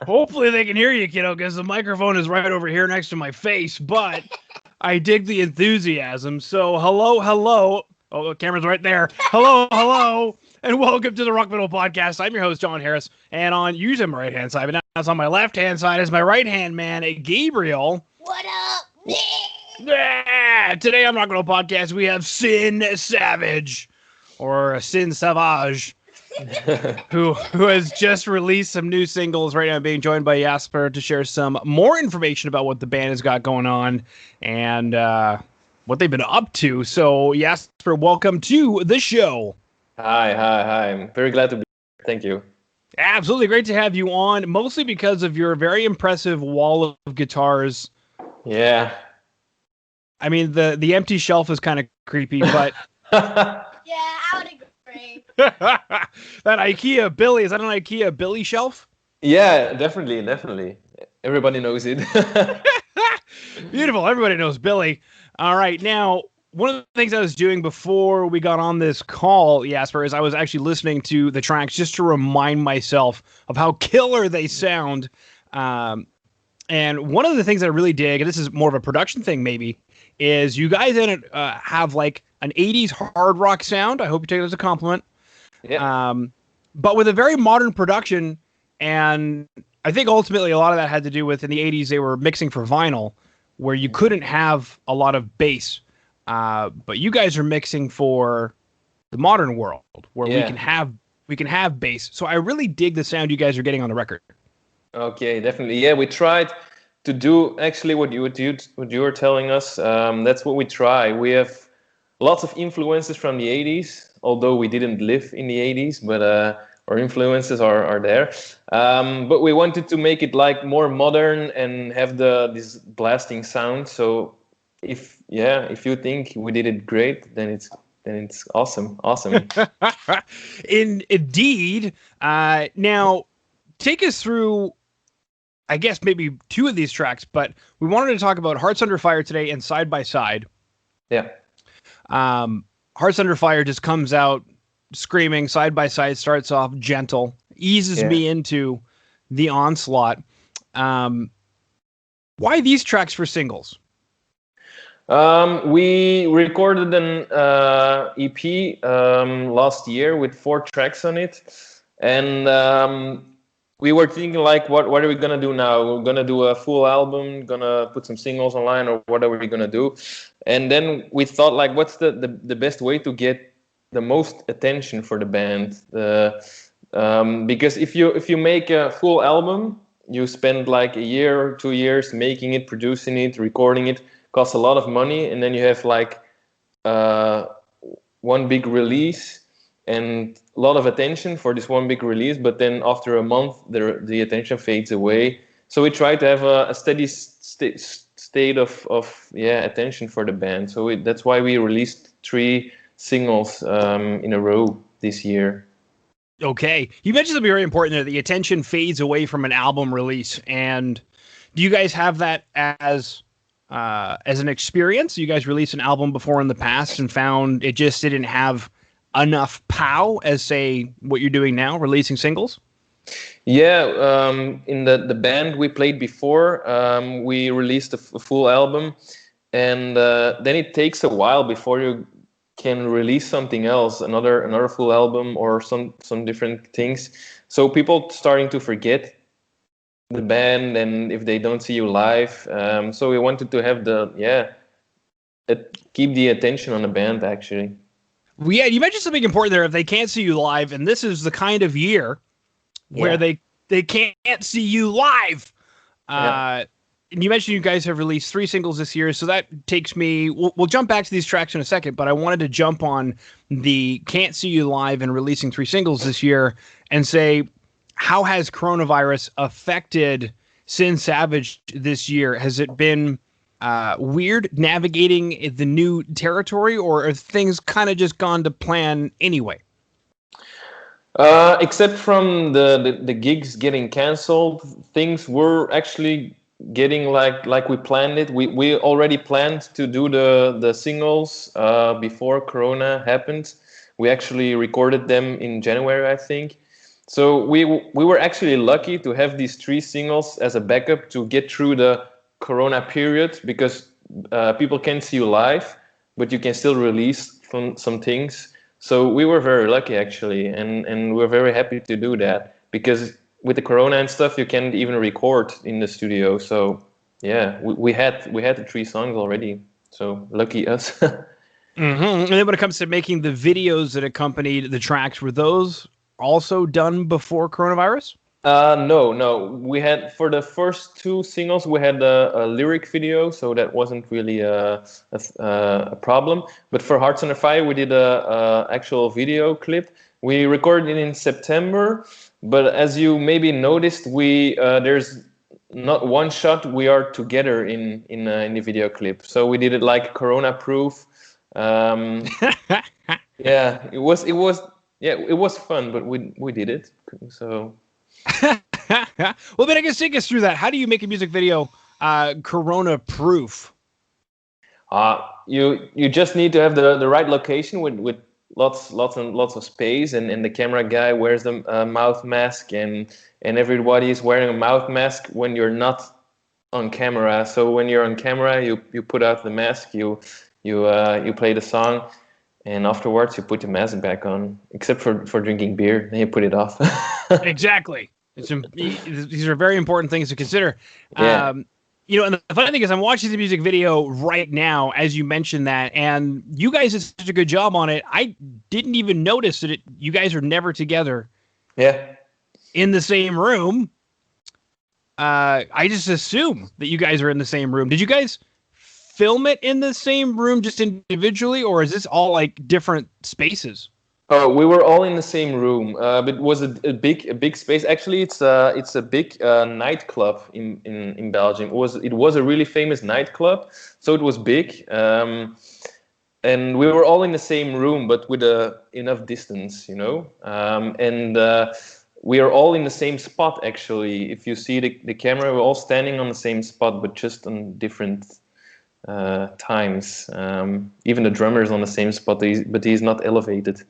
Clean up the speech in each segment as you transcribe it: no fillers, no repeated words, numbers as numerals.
Hopefully they can hear you, kiddo, because the microphone is right over here next to my face. But I dig the enthusiasm. So hello. Oh, the camera's right there. Hello, and welcome to the Rock Metal Podcast. I'm your host, John Harris, and usually on my right-hand side, but now it's on my left-hand side is my right-hand man, Gabriel. What up? Yeah, today on Rock Metal Podcast, we have Sin Savage, or Sin Savage, who has just released some new singles right now, being joined by Jasper to share some more information about what the band has got going on and what they've been up to. So, Jasper, welcome to the show. Hi. I'm very glad to be here. Thank you. Absolutely great to have you on, mostly because of your very impressive wall of guitars. Yeah. I mean, the empty shelf is kind of creepy, but... Yeah, I would agree. That IKEA Billy, is that an IKEA Billy shelf? Yeah, definitely. Everybody knows it. Beautiful. Everybody knows Billy. All right. Now, one of the things I was doing before we got on this call, Jasper, is I was actually listening to the tracks just to remind myself of how killer they sound. And one of the things I really dig, and this is more of a production thing maybe, is you guys have like an 80s hard rock sound. I hope you take it as a compliment. Yeah. But with a very modern production, and I think ultimately a lot of that had to do with in the 80s they were mixing for vinyl, where you couldn't have a lot of bass. But you guys are mixing for the modern world, where we can have bass. So I really dig the sound you guys are getting on the record. Okay, definitely. Yeah, we tried to do actually what you were telling us. That's what we try. We have lots of influences from the 80s, although we didn't live in the 80s, but our influences are there. But we wanted to make it like more modern and have this blasting sound. So if you think we did it great, then it's awesome. Indeed. Now, take us through, I guess, maybe two of these tracks, but we wanted to talk about Hearts Under Fire today and Side by Side. Yeah. Hearts Under Fire just comes out screaming. Side by Side starts off gentle, eases me into the onslaught. Why these tracks for singles? We recorded an EP last year with 4 tracks on it, and we were thinking like, what are we gonna do now? We're gonna do a full album, gonna put some singles online, or what are we gonna do? And then we thought like, what's the best way to get the most attention for the band? Because if you make a full album, you spend like a year or 2 years making it, producing it, recording it, costs a lot of money, and then you have like one big release and a lot of attention for this one big release, but then after a month the attention fades away. So we try to have a steady state of attention for the band. So that's why we released 3 singles in a row this year. Okay, you mentioned something very important there. The attention fades away from an album release, and do you guys have that as an experience? You guys released an album before in the past and found it just didn't have enough pow as, say, what you're doing now, releasing singles? Yeah, in the band we played before, we released a full album, and then it takes a while before you can release something else, another full album or some different things. So people starting to forget the band, and if they don't see you live, so we wanted to have keep the attention on the band actually. Well, yeah, you mentioned something important there. If they can't see you live, and this is the kind of year where they can't see you live. And you mentioned you guys have released 3 singles this year, so that takes me... We'll jump back to these tracks in a second, but I wanted to jump on the can't see you live and releasing 3 singles this year and say, how has coronavirus affected Sin Savage this year? Has it been weird navigating the new territory, or are things kind of just gone to plan anyway? Except from the gigs getting canceled, things were actually getting like we planned it. We already planned to do the singles before Corona happened. We actually recorded them in January, I think. So we were actually lucky to have these 3 singles as a backup to get through the Corona period, because people can't see you live, but you can still release some things. So we were very lucky, actually, and we're very happy to do that, because with the Corona and stuff, you can't even record in the studio. So yeah, we had the 3 songs already. So lucky us. And then when it comes to making the videos that accompanied the tracks, were those also done before coronavirus? No. We had, for the first 2 singles, we had a lyric video, so that wasn't really a problem. But for Hearts Under Fire, we did a actual video clip. We recorded it in September, but as you maybe noticed, there's not one shot we are together in the video clip. So we did it like Corona proof. Yeah, it was fun, but we did it. So. Well, then I guess take us through that. How do you make a music video Corona proof? You just need to have the right location with lots and lots of space, and the camera guy wears the mouth mask, and everybody is wearing a mouth mask when you're not on camera. So when you're on camera, you put out the mask, you play the song, and afterwards you put the mask back on, except for drinking beer, then you put it off. Exactly. These are very important things to consider. Yeah. And the funny thing is, I'm watching the music video right now as you mentioned that, and you guys did such a good job on it. I didn't even notice that you guys are never together. Yeah. In the same room. I just assume that you guys are in the same room. Did you guys film it in the same room just individually, or is this all like different spaces? Oh, we were all in the same room, but it was a big space. Actually, it's a big nightclub in Belgium. It was a really famous nightclub, so it was big, and we were all in the same room, but with enough distance, and we are all in the same spot. Actually, if you see the camera, we're all standing on the same spot, but just on different times. Even the drummer is on the same spot, but he's not elevated.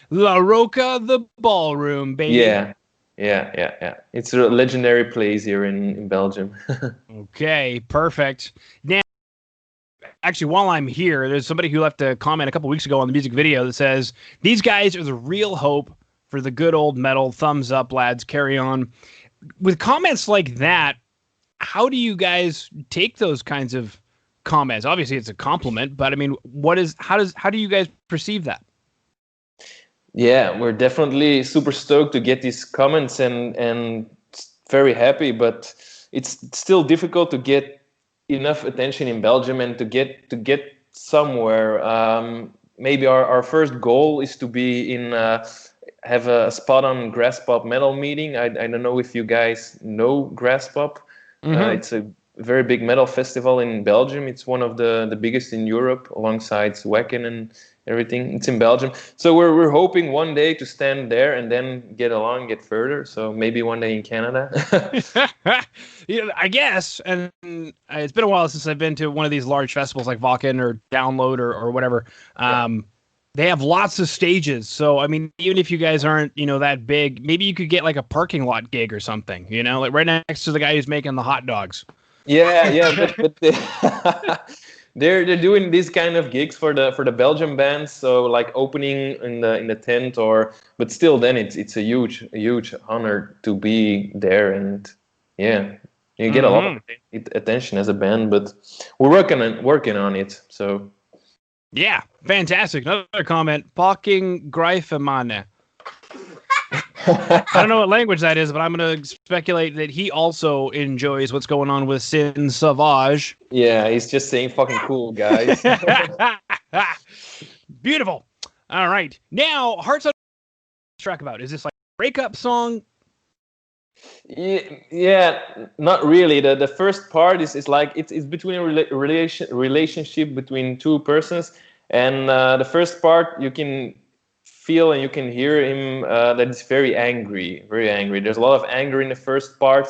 La Roca, the ballroom, baby. Yeah. It's a legendary place here in Belgium. Okay, perfect. Now, actually, while I'm here, there's somebody who left a comment a couple weeks ago on the music video that says, "These guys are the real hope for the good old metal. Thumbs up, lads. Carry on." With comments like that, how do you guys take those kinds of comments? Obviously, it's a compliment, but I mean, how do you guys perceive that? Yeah, we're definitely super stoked to get these comments and very happy, but it's still difficult to get enough attention in Belgium and to get somewhere. Maybe our first goal is to be have a spot on Grass Pop Metal Meeting. I don't know if you guys know Grass Pop. Mm-hmm. It's a very big metal festival in Belgium. It's one of the biggest in Europe, alongside Wacken and everything. It's in Belgium. So we're hoping one day to stand there and then get further. So maybe one day in Canada. I guess. And it's been a while since I've been to one of these large festivals like Wacken or Download or whatever. They have lots of stages. So, I mean, even if you guys aren't, that big, maybe you could get like a parking lot gig or something, like right next to the guy who's making the hot dogs. Yeah, but they're doing these kind of gigs for the Belgian bands, so like opening in the tent, but still, then it's a huge honor to be there, and yeah, you get a lot of attention as a band, but we're working on it. So yeah, fantastic. Another comment: "Fucking Greifemane." I don't know what language that is, but I'm going to speculate that he also enjoys what's going on with Sin Sauvage. Yeah, he's just saying fucking cool, guys. Beautiful. All right. Now, Hearts on track about. Is this like a breakup song? Yeah, not really. The first part is like it's between a relationship between two persons, and the first part you can feel and you can hear him that he's very angry. There's a lot of anger in the first part.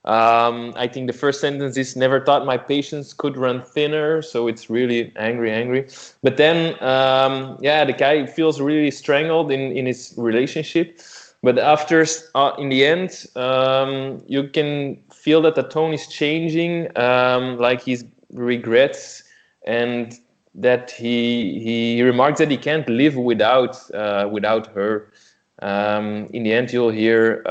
I think the first sentence is never thought my patience could run thinner. So it's really angry. But then, the guy feels really strangled in his relationship. But after, in the end, you can feel that the tone is changing, like he regrets, and that he remarks that he can't live without her. In the end, you'll hear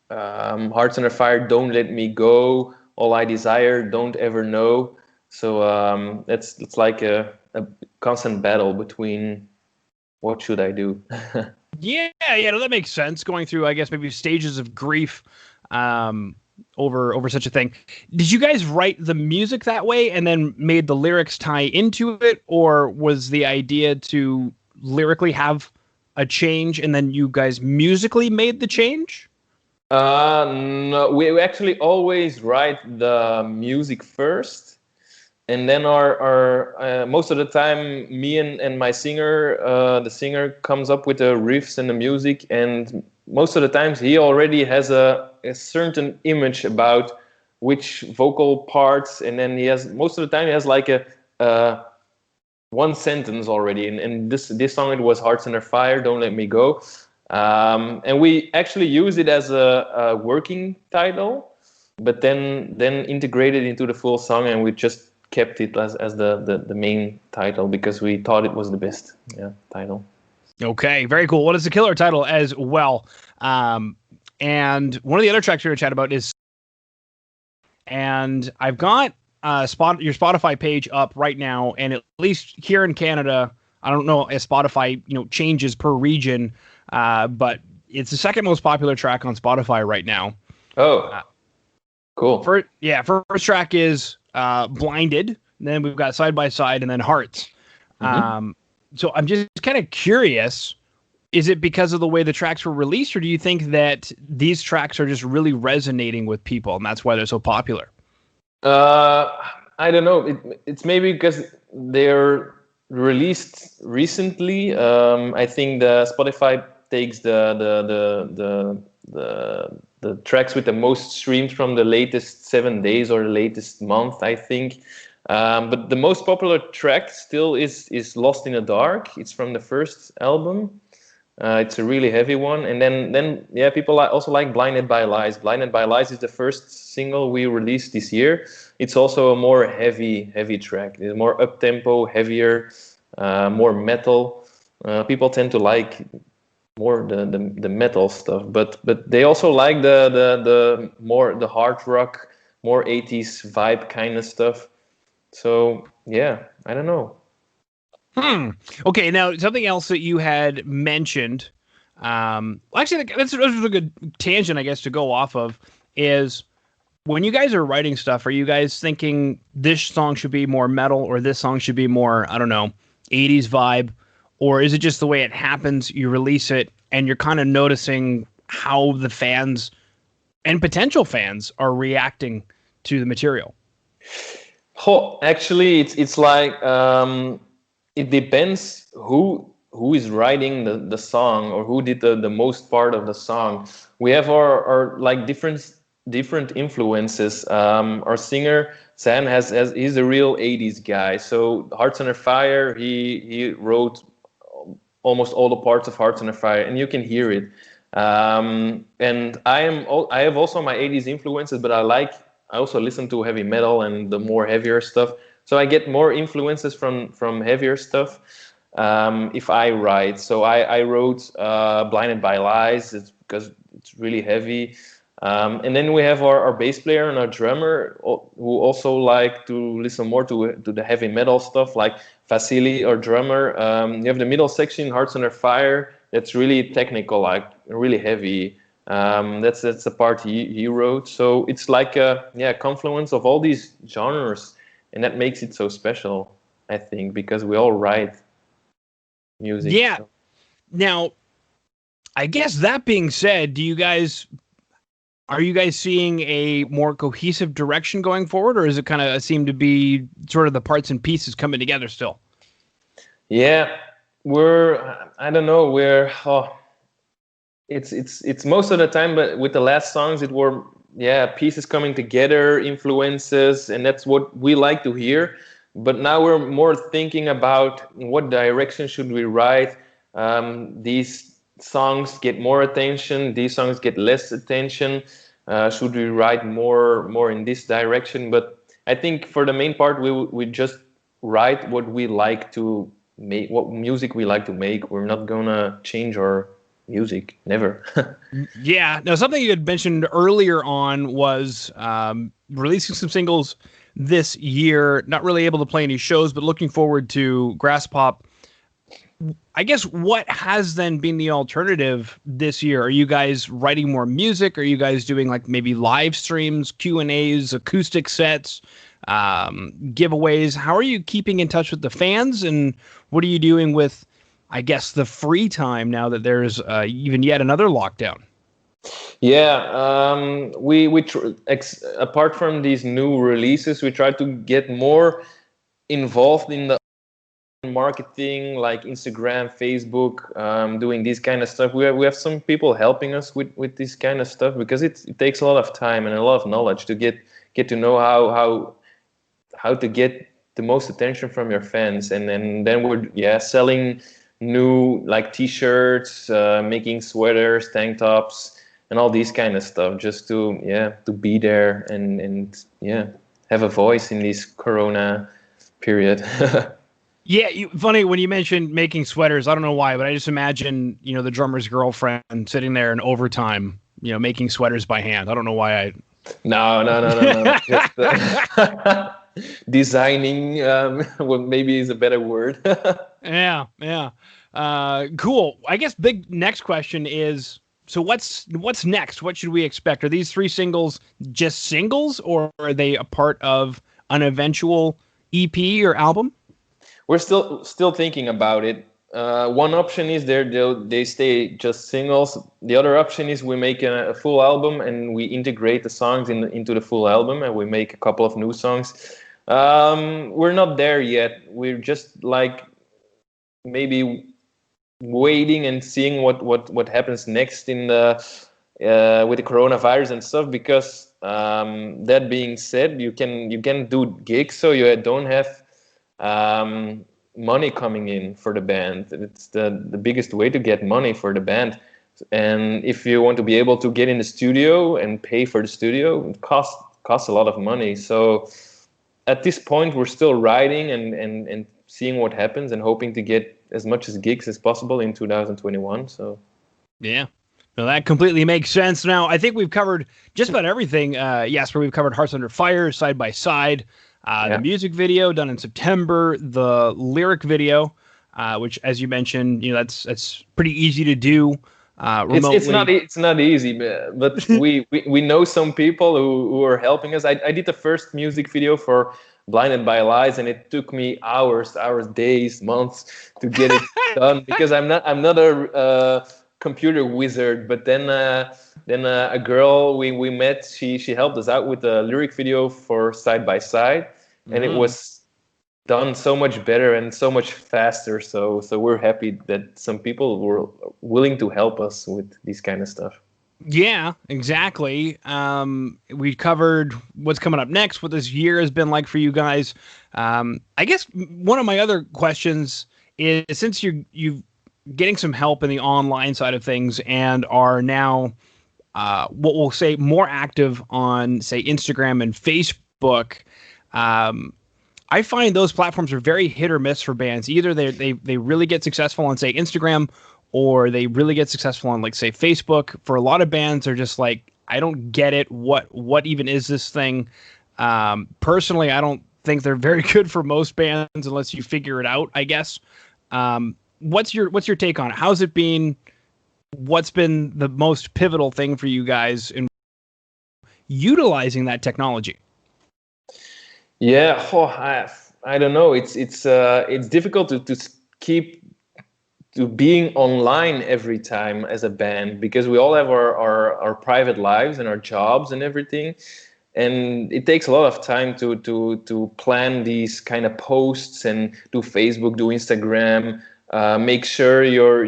Hearts Under Fire, Don't Let Me Go, All I Desire, Don't Ever Know. So it's like a constant battle between what should I do. Yeah, no, that makes sense. Going through, I guess, maybe stages of grief over such a thing. Did you guys write the music that way and then made the lyrics tie into it, or was the idea to lyrically have a change and then you guys musically made the change? No, we actually always write the music first, and then our most of the time, me and my singer, the singer comes up with the riffs and the music, and most of the times he already has a certain image about which vocal parts, and then most of the time he has like a one sentence already. And this song, it was Hearts Under Fire, Don't Let Me Go. And we actually use it as a working title, but then integrated into the full song, and we just kept it as the main title because we thought it was the best title. Okay, very cool. Well, it's a killer title as well. And one of the other tracks we're going to chat about is, and I've got your Spotify page up right now, and at least here in Canada, I don't know if Spotify changes per region, but it's the second most popular track on Spotify right now. Oh, cool. First track is Blinded, then we've got Side by Side, and then Hearts. Mm-hmm. So I'm just kind of curious, is it because of the way the tracks were released, or do you think that these tracks are just really resonating with people and that's why they're so popular? I don't know. It's maybe because they're released recently. I think the Spotify takes the tracks with the most streams from the latest 7 days or the latest month, I think. But the most popular track still is Lost in the Dark. It's from the first album. It's a really heavy one. And then people also like Blinded by Lies. Blinded by Lies is the first single we released this year. It's also a more heavy track. It's more up-tempo, heavier, more metal. People tend to like more the metal stuff, but they also like the more the hard rock, more 80s vibe kind of stuff. So I don't know. Okay, now something else that you had mentioned, actually that's a good tangent, I guess, to go off of, is when you guys are writing stuff, are you guys thinking this song should be more metal or this song should be more, I don't know, 80s vibe? Or is it just the way it happens, you release it, and you're kind of noticing how the fans and potential fans are reacting to the material? Oh, actually, it's like it depends who is writing the song or who did the most part of the song. We have our like different influences. Our singer Sam he's a real 80s guy. So Hearts Under Fire, he wrote almost all the parts of Hearts Under Fire, and you can hear it. And I have also my 80s influences, but I also listen to heavy metal and the more heavier stuff. So I get more influences from heavier stuff if I write. So I wrote Blinded by Lies because it's really heavy. And then we have our bass player and our drummer who also like to listen more to the heavy metal stuff, like Vasily, our drummer. You have the middle section, Hearts Under Fire. That's really technical, like really heavy. That's the part he wrote. So it's like a confluence of all these genres, and that makes it so special, I think, because we all write music. Yeah. So. Now, I guess that being said, are you guys seeing a more cohesive direction going forward, or is it kind of seem to be sort of the parts and pieces coming together still? Yeah, I don't know, it's most of the time, but with the last songs, it were pieces coming together, influences, and that's what we like to hear. But now we're more thinking about what direction should we write. These songs get more attention, these songs get less attention. Should we write more in this direction? But I think for the main part, we just write what we like to make, what music we like to make. We're not gonna change our music, never. Yeah. Now, something you had mentioned earlier on was releasing some singles this year. Not really able to play any shows, but looking forward to Grass Pop. I guess what has then been the alternative this year? Are you guys writing more music? Are you guys doing like maybe live streams, Q&As, acoustic sets, giveaways? How are you keeping in touch with the fans? And what are you doing with, I guess, the free time now that there's even yet another lockdown? Yeah, apart from these new releases, we try to get more involved in the marketing, like Instagram, Facebook, doing this kind of stuff. We have some people helping us with this kind of stuff, because it takes a lot of time and a lot of knowledge to get to know how to get the most attention from your fans. And then we're selling new like t-shirts, making sweaters, tank tops, and all these kind of stuff, just to be there and have a voice in this Corona period. Yeah, funny when you mentioned making sweaters. I don't know why, but I just imagine, the drummer's girlfriend sitting there in overtime, making sweaters by hand. I don't know why I. No. Just designing, maybe is a better word. Yeah. Cool. I guess big next question is, so what's next? What should we expect? Are these 3 singles just singles, or are they a part of an eventual EP or album? We're still thinking about it. One option is they stay just singles. The other option is we make a full album and we integrate the songs into the full album, and we make a couple of new songs. We're not there yet. We're just like maybe waiting and seeing what happens next in the with the coronavirus and stuff. Because that being said, you can do gigs, so you don't have money coming in for the band. It's the biggest way to get money for the band. And if you want to be able to get in the studio and pay for the studio, it costs a lot of money. So at this point, we're still writing and seeing what happens, and hoping to get as much as gigs as possible in 2021. So yeah. Well, that completely makes sense. Now, I think we've covered just about everything. Yes, where we've covered Hearts Under Fire, Side by Side, the music video done in September, the lyric video, which, as you mentioned, that's pretty easy to do remotely. It's not easy, but we know some people who are helping us. I did the first music video for Blinded by Lies, and it took me hours, days, months to get it done, because I'm not a computer wizard. But then a girl we met, she helped us out with the lyric video for Side by Side, and it was done so much better and so much faster. So we're happy that some people were willing to help us with this kind of stuff. Yeah, exactly. We covered what's coming up next, what this year has been like for you guys. I guess one of my other questions is, since you've getting some help in the online side of things and are now what we'll say more active on, say, Instagram and Facebook, I find those platforms are very hit or miss for bands. Either they really get successful on, say, Instagram, or they really get successful on, like, say, Facebook. For a lot of bands, they're just like, I don't get it. What even is this thing? Personally, I don't think they're very good for most bands unless you figure it out, I guess. What's your take on it? How's it been? What's been the most pivotal thing for you guys in utilizing that technology? Yeah, I don't know. It's difficult to keep to being online every time as a band, because we all have our private lives and our jobs and everything, and it takes a lot of time to plan these kind of posts and do Facebook, do Instagram, make sure your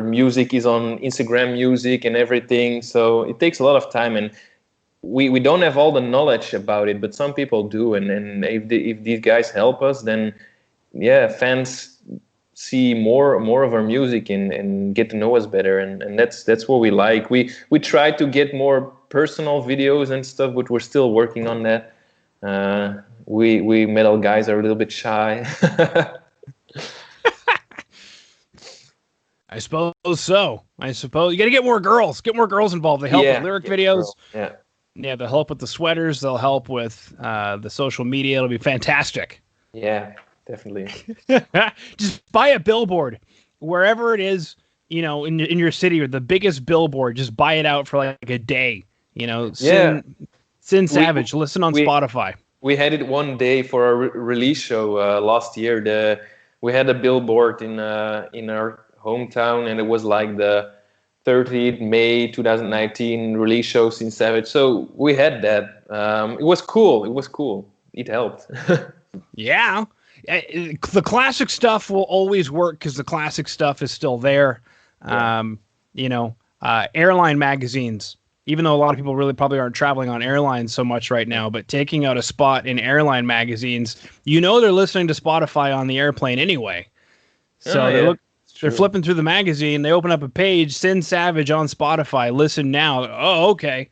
music is on Instagram Music and everything. So it takes a lot of time, and we don't have all the knowledge about it, but some people do. And if these guys help us, then yeah, fans see more of our music and get to know us better, and that's what we like. We try to get more personal videos and stuff, but we're still working on that. We metal guys are a little bit shy. I suppose so. I suppose you got to get more girls. Get more girls involved. They help with lyric videos. Yeah. Yeah, they'll help with the sweaters. They'll help with the social media. It'll be fantastic. Yeah, definitely. Just buy a billboard wherever it is, you know, in your city, or the biggest billboard. Just buy it out for like a day. You know, Sin Savage. Listen on Spotify. We had it one day for our release show last year. We had a billboard in our hometown, and it was like the 30th May 2019 release show Sin Savage. So we had that. It was cool. It helped. Yeah. The classic stuff will always work because the classic stuff is still there. Yeah. Airline magazines, even though a lot of people really probably aren't traveling on airlines so much right now, but taking out a spot in airline magazines, they're listening to Spotify on the airplane anyway. So they're flipping through the magazine. They open up a page, Sin Savage on Spotify. Listen now. Oh, okay.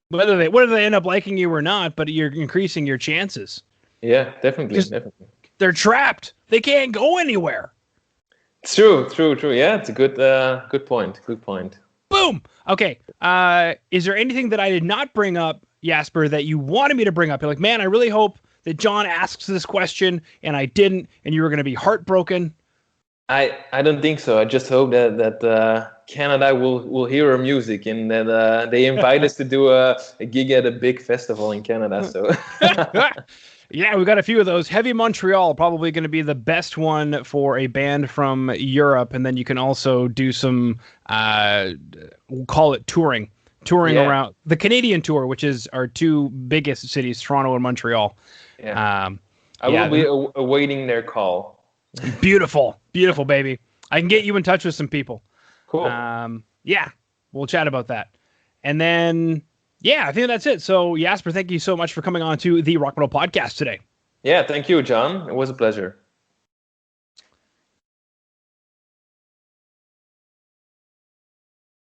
Whether they end up liking you or not, but you're increasing your chances. Yeah, definitely. They're trapped. They can't go anywhere. It's true. Yeah, it's a good point. Boom. Okay. Is there anything that I did not bring up, Jasper, that you wanted me to bring up? You're like, man, I really hope that John asks this question, and I didn't, and you were going to be heartbroken. I don't think so. I just hope that Canada will hear our music, and that they invite us to do a gig at a big festival in Canada. So yeah, we've got a few of those. Heavy Montreal probably going to be the best one for a band from Europe, and then you can also do some we'll call it touring around the Canadian tour, which is our two biggest cities, Toronto and Montreal. Yeah. I will be awaiting their call. Beautiful, baby. I can get you in touch with some people. Cool. Yeah, we'll chat about that. And then, I think that's it. So, Jasper, thank you so much for coming on to the Rock Metal Podcast today. Yeah, thank you, John. It was a pleasure.